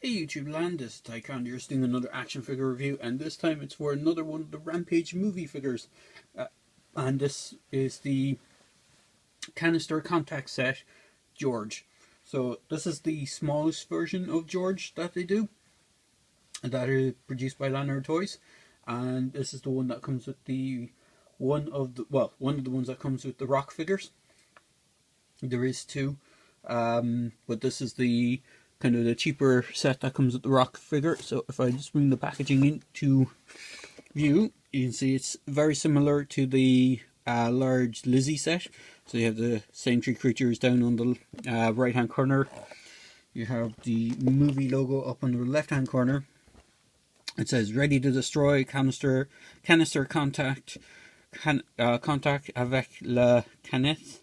Hey YouTube land, this is Tycon here doing another action figure review, and this time it's for another one of the Rampage movie figures. And this is the Canister Contact Set George. So this is the smallest version of George that they do, that is produced by Lanard toys, and this is the one that comes with the one of the ones that comes with the Rock figures. There is two, but this is the kind of the cheaper set that comes with the Rock figure. So if I just bring the packaging into view, you can see it's very similar to the large Lizzie set. So you have the same three creatures down on the right hand corner. You have the movie logo up on the left hand corner. It says ready to destroy, canister contact contact avec la canette,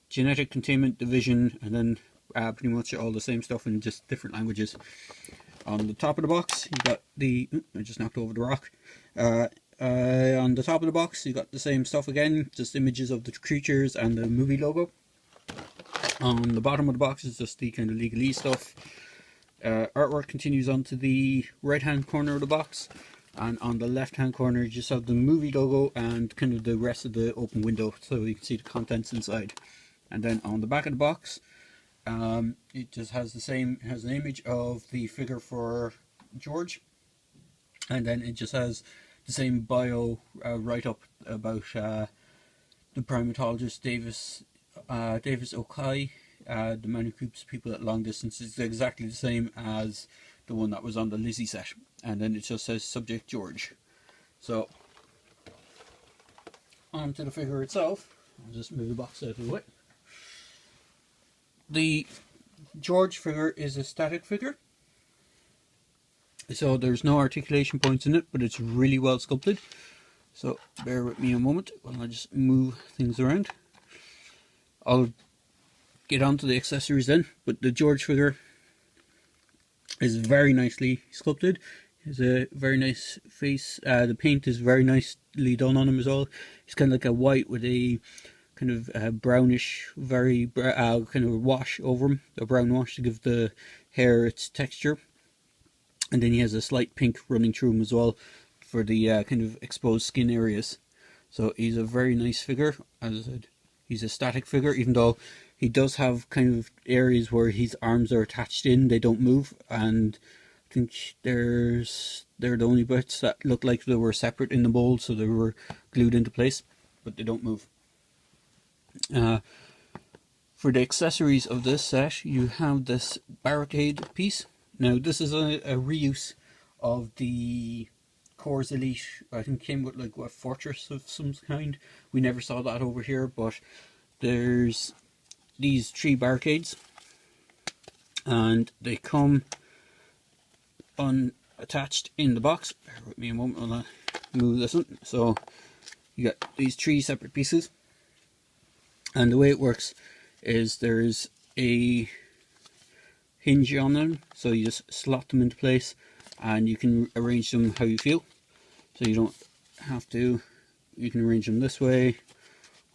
genetic containment division, and then pretty much all the same stuff in just different languages. On the top of the box, you got the I just knocked over the rock. On the top of the box, you got the same stuff again, just images of the creatures and the movie logo. On the bottom of the box is just the kind of legalese stuff. Artwork continues onto the right hand corner of the box, and on the left hand corner you just have the movie logo and kind of the rest of the open window, so you can see the contents inside. And then on the back of the box, it just has an image of the figure for George, and then it just has the same bio write up about the primatologist Davis Okai, the man who keeps people at long distance. Is exactly the same as the one that was on the Lizzie set, and then it just says subject George. So on to the figure itself. I'll just move the box out of the way. The George figure is a static figure, so there's no articulation points in it, but it's really well sculpted. So bear with me a moment while I just move things around. I'll get onto the accessories then, but the George figure is very nicely sculpted. He has a very nice face. The paint is very nicely done on him as well. He's kind of like a white with a kind of brownish, very kind of wash over him, a brown wash to give the hair its texture. And then he has a slight pink running through him as well for the kind of exposed skin areas. So he's a very nice figure. As I said, he's a static figure, even though he does have kind of areas where his arms are attached in, they don't move, and I think they're the only bits that look like they were separate in the mold, so they were glued into place, but they don't move. For the accessories of this set, you have this barricade piece. Now this is a reuse of the Coors Elite. I think came with like a fortress of some kind. We never saw that over here, but there's these 3 barricades, and they come unattached in the box. Bear with me a moment while I move this one. So you got these 3 separate pieces, and the way it works is there's a hinge on them, so you just slot them into place and you can arrange them how you feel. So you don't have to, you can arrange them this way,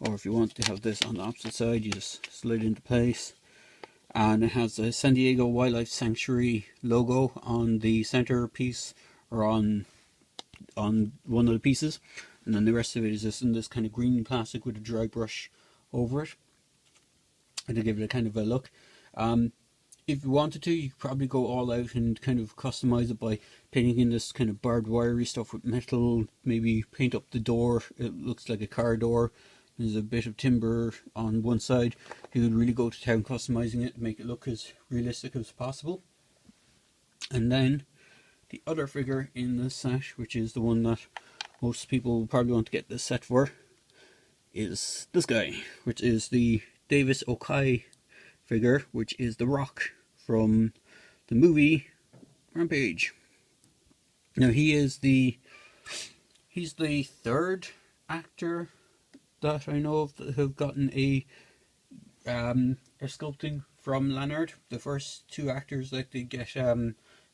or if you want to have this on the opposite side, you just slide it into place. And it has the San Diego Wildlife Sanctuary logo on the center piece, or on one of the pieces, and then the rest of it is just in this kind of green plastic with a dry brush over it, and to give it a kind of a look. If you wanted to, you could probably go all out and kind of customize it by painting in this kind of barbed wiry stuff with metal, maybe paint up the door, it looks like a car door. There's a bit of timber on one side. You could really go to town customizing it, make it look as realistic as possible. And then the other figure in this set, which is the one that most people will probably want to get this set for, is this guy, which is the Davis Okai figure, which is the Rock from the movie Rampage. Now he's the 3rd actor that I know of that have gotten a sculpting from Lanard. The first 2 actors that did get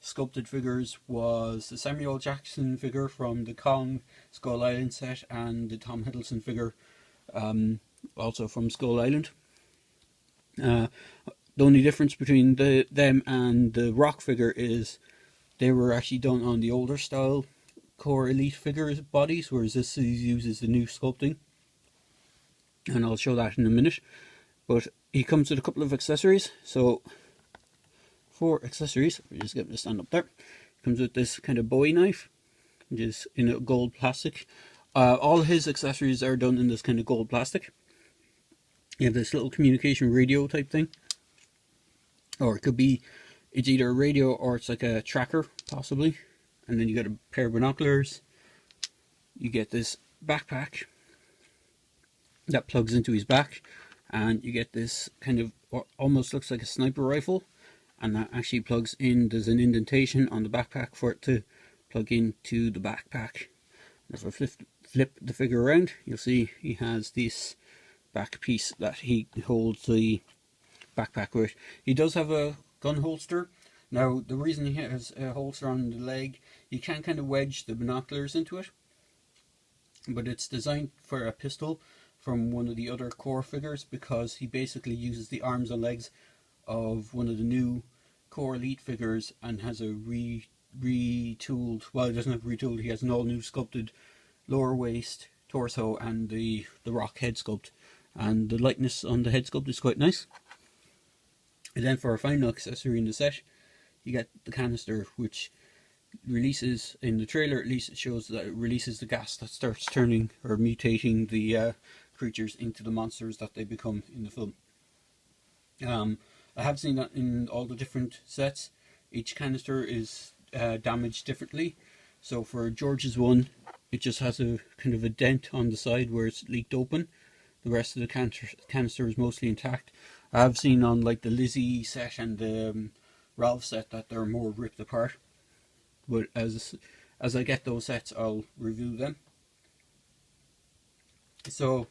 sculpted figures was the Samuel Jackson figure from the Kong Skull Island set, and the Tom Hiddleston figure also from Skull Island. The only difference between them and the Rock figure is they were actually done on the older style Core Elite figures bodies, whereas this uses the new sculpting, and I'll show that in a minute. But he comes with a couple of accessories. So for accessories, we just get him to stand up there. He comes with this kind of Bowie knife, which is in a gold plastic. All his accessories are done in this kind of gold plastic. You have this little communication radio type thing, or it could be, it's either a radio or it's like a tracker possibly. And then you got a pair of binoculars. You get this backpack that plugs into his back, and you get this kind of what almost looks like a sniper rifle, and that actually plugs in. There's an indentation on the backpack for it to plug into the backpack. If I flip the figure around, you'll see he has this back piece that he holds the backpack with. He does have a gun holster. Now, the reason he has a holster on the leg, you can kind of wedge the binoculars into it, but it's designed for a pistol from one of the other core figures, because he basically uses the arms and legs of one of the new Core Elite figures and has a retooled, well, he doesn't have retooled, he has an all new sculpted lower waist, torso, and the Rock head sculpt, and the likeness on the head sculpt is quite nice. And then for our final accessory in the set, you get the canister, which releases, in the trailer at least, it shows that it releases the gas that starts turning or mutating the creatures into the monsters that they become in the film. I have seen that in all the different sets. Each canister is damaged differently. So for George's one, it just has a kind of a dent on the side where it's leaked open. The rest of the canister is mostly intact. I have seen on like the Lizzie set and the Ralph set that they're more ripped apart. But as I get those sets, I'll review them. So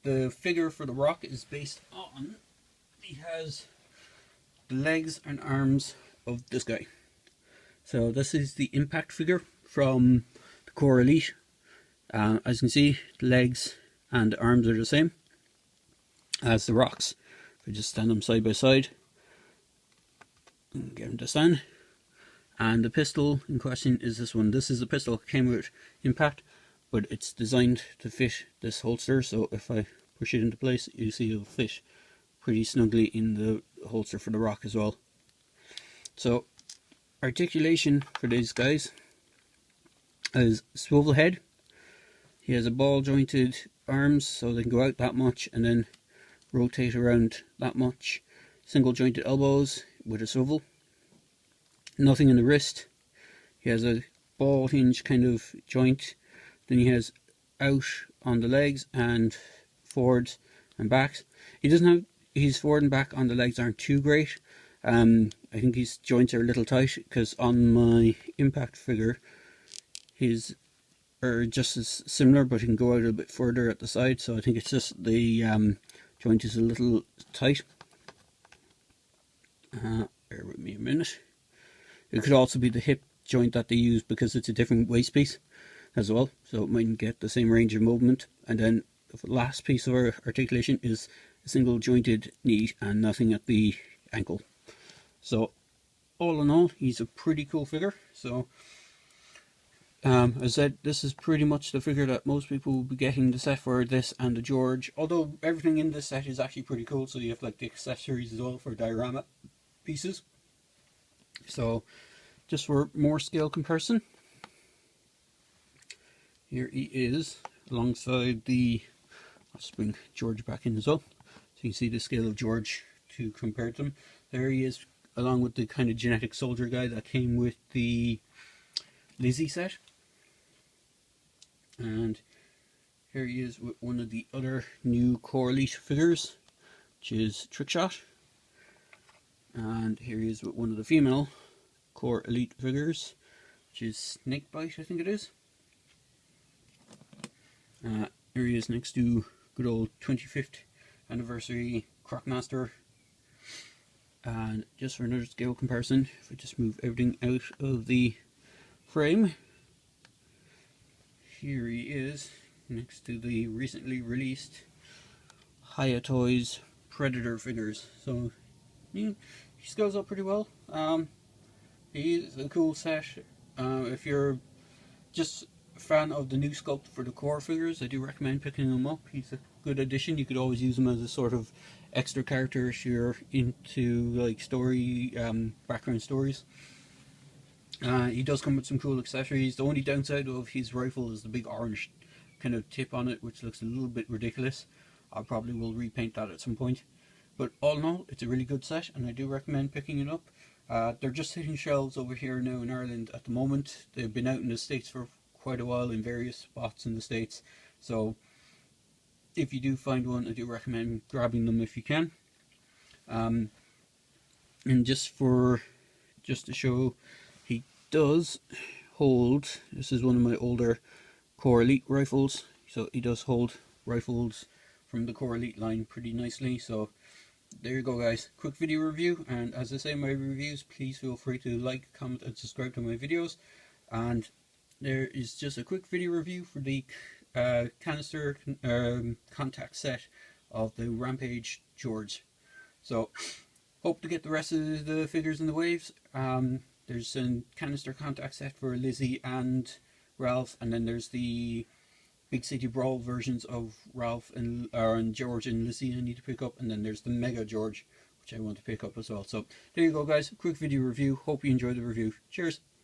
the figure for the Rock is based on, he has the legs and arms of this guy. So this is the Impact figure from the Core Elite. As you can see, the legs and the arms are the same as the Rock's. If I just stand them side by side and get them to stand. And the pistol in question is this one. This is a pistol that came with Impact, but it's designed to fit this holster. So if I push it into place, you see it'll fit pretty snugly in the holster for the Rock as well. So articulation for these guys is swivel head. He has a ball jointed arms, so they can go out that much and then rotate around that much. Single jointed elbows with a swivel. Nothing in the wrist. He has a ball hinge kind of joint. Then he has out on the legs and forwards and backs. He doesn't have, his forward and back on the legs aren't too great. I think his joints are a little tight, because on my Impact figure his are just as similar, but he can go out a bit further at the side, so I think it's just the joint is a little tight. Bear with me a minute. It could also be the hip joint that they use, because it's a different waist piece as well, so it mightn't get the same range of movement. And then the last piece of our articulation is a single jointed knee and nothing at the ankle. So all in all, he's a pretty cool figure. So as I said, this is pretty much the figure that most people will be getting the set for, this and the George. Although everything in this set is actually pretty cool, so you have like the accessories as well for diorama pieces. So just for more scale comparison, here he is alongside the, I'll just bring George back in as well, so you can see the scale of George to compare to them. There he is along with the kind of genetic soldier guy that came with the Lizzie set. And here he is with one of the other new Core Elite figures, which is Trickshot. And here he is with one of the female Core Elite figures, which is Snakebite, I think it is. Here he is next to good old 25th anniversary Crocmaster. And just for another scale comparison, if I just move everything out of the frame, here he is next to the recently released Hiya Toys Predator figures. So He scales up pretty well. He is a cool set. If you're just a fan of the new sculpt for the core figures, I do recommend picking him up. He's a good addition. You could always use him as a sort of extra character if you're into like story, background stories. He does come with some cool accessories. The only downside of his rifle is the big orange kind of tip on it, which looks a little bit ridiculous. I probably will repaint that at some point. But all in all, it's a really good set, and I do recommend picking it up. They're just hitting shelves over here now in Ireland at the moment. They've been out in the States for quite a while in various spots in the States. So if you do find one, I do recommend grabbing them if you can. And just to show, he does hold, this is one of my older Core Elite rifles, so he does hold rifles from the Core Elite line pretty nicely. So there you go, guys, quick video review. And as I say in my reviews, please feel free to like, comment and subscribe to my videos. And there is just a quick video review for the Canister Contact set of the Rampage George. So hope to get the rest of the figures in the waves. There's a Canister Contact set for Lizzie and Ralph, and then there's the Big City Brawl versions of Ralph and George and Lizzie I need to pick up, and then there's the Mega George, which I want to pick up as well. So there you go, guys, quick video review. Hope you enjoyed the review. Cheers.